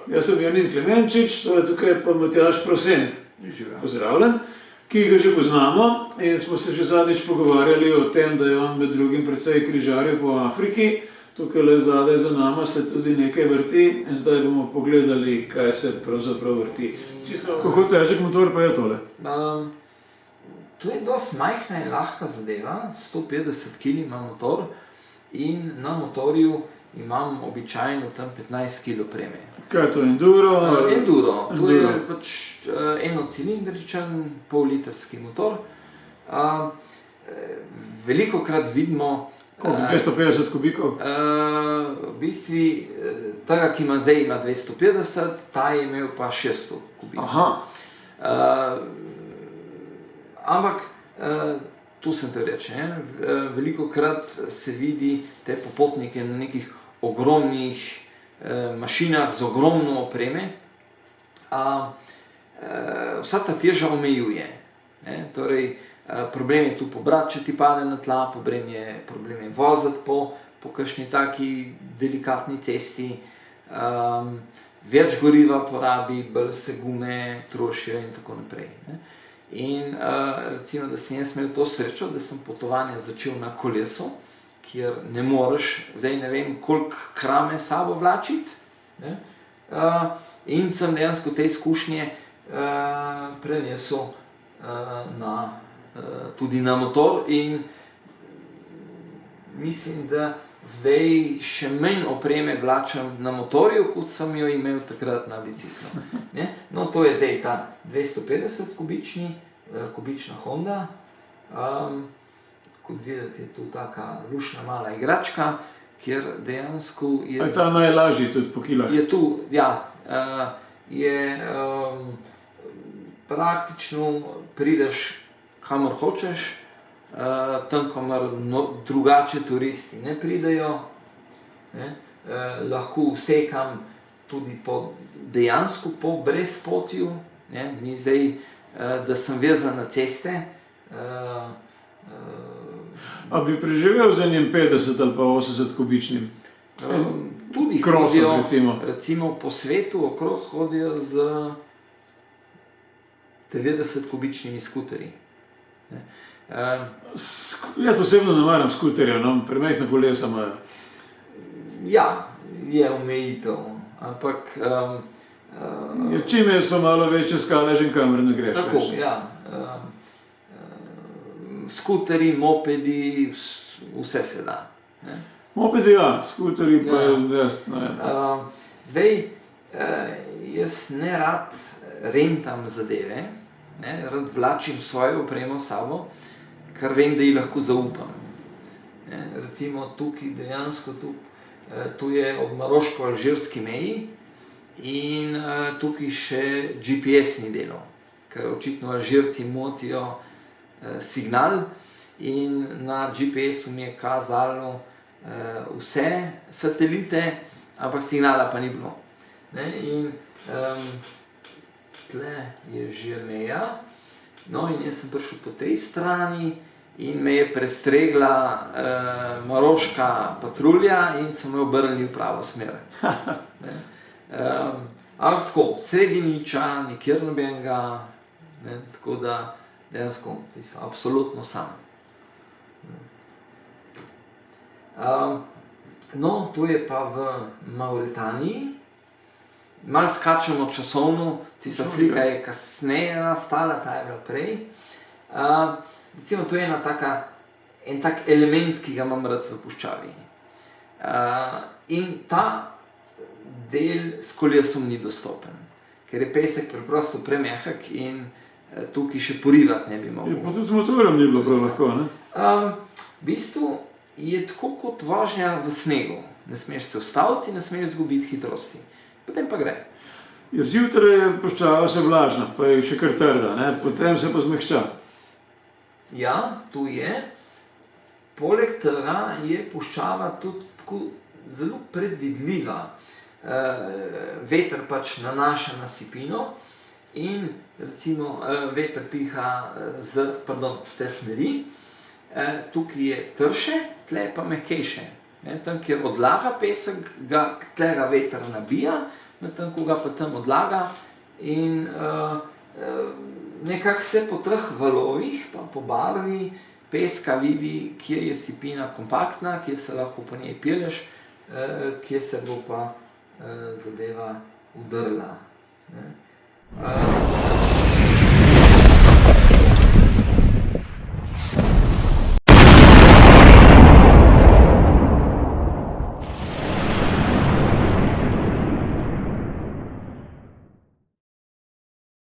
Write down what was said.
Jaz sem Janin Klemenčič, tole tukaj je pa Matjaž Prosen, pozdravljen, ki ga že poznamo in smo se že zadnjič pogovarjali o tem, da je on med drugim precej križaril po Afriki. Tukaj le zadaj za nama se tudi nekaj vrti in zdaj bomo pogledali, kaj se pravzaprav vrti. Kako težek motor pa je tole? To je dosti majhna in lahka zadeva, 150 kg ima motor in na motorju imam običajno tam 15 kg preme. Kaj je to, enduro? Enduro, to je pač enocilindričen, pol-litrski motor. Velikokrat vidimo... 250 kubikov? V bistvu, tega, ki ima zdaj, ima 250, ta je imel pa 600 kubikov. Ampak, tu sem te reče, velikokrat se vidi te popotnike na nekih ogromnih mašinah z ogromno opreme. Vsa ta teža omejuje. Torej, problem je tu pobrati, če ti pade na tla, problem je voziti po kakšni taki delikatni cesti, več goriva porabi, bolj se gume trošijo in tako naprej. In recimo, da sem jaz imel to srečo, da sem potovanje začel na kolesu, kjer ne moreš, zdaj ne vem, koliko krame sabo vlačiti. In sem dejansko te izkušnje prenesel tudi na motor in mislim, da zdaj še manj opreme vlačam na motorju, kot sem jo imel takrat na biciklu. No, to je zdaj ta 250 kubična Honda. Kot vidite, je tu taka lušna mala igračka, kjer dejansko je... Je ta najlažji tudi po kilah? Je tu, ja. Praktično prideš kamor hočeš, tam, kamor drugače turisti ne pridejo. Lahko vsekam tudi dejansko po brezpotju. Ni zdaj, da sem vezan na ceste. A bi preživel z enim 50 ali pa 80 kubičnim? Tudi hodijo, recimo po svetu okrog hodijo z 90 kubičnimi skuterji. Jaz osebno ne maram skuterja, premajhna kolesa imajo. Ja, je omejitev, ampak... Čim so malo večje skale, že kamor ne greš. Tako, ja. Skuteri, mopedi, vse se da. Mopedi ja, skuteri pa je... Zdaj, jaz ne rad rentam zadeve, rad vlačim svojo opremo sabo, kar vem, da ji lahko zaupam. Recimo tukaj dejansko, tu je ob maroško-alžirski meji in tukaj še GPS ni delal, ker očitno Alžirci motijo signal in na GPS-u mi je kazalo vse satelite, ampak signala pa ni bilo. In tle je že meja, no in jaz sem prišel po tej strani in me je prestregla maroška patrulja in so me obrnili v pravo smer. Ampak tako, sredi niča, nikjer nobenega, tako da dejansko sem absolutno sam. No, to je pa v Mauretaniji. Malo skačemo časovno, tista slika je kasneje nastala, ta je bila prej. Recimo, to je en tak element, ki ga imam rad v puščavi. In ta del s kolesom ni dostopen, ker je pesek preprosto premehek in tukaj še porivati ne bi mogel. Pa tudi z motorjem ni bilo prav lahko, ne? V bistvu je tako kot vožnja v snegu. Ne smeš se ustaviti, ne smeš izgubiti hitrosti. Potem pa gre. Zjutraj je puščava se vlažna, pa je še kar trda, potem se pa zmehča. Ja, tu je. Poleg tega je puščava tudi tako zelo predvidljiva. Veter pač nanaša na sipino in recimo veter piha z te smeri. Tukaj je trše, tle pa mehkejše. Tam, kjer odlaga pesek, tega veter nabija, medtem ko ga pa tam odlaga in nekako se po teh valovih, pa po barvi peska vidi, kje je sipina kompaktna, kje se lahko po njej pelješ, kje se bo pa zadeva udrla. Ne.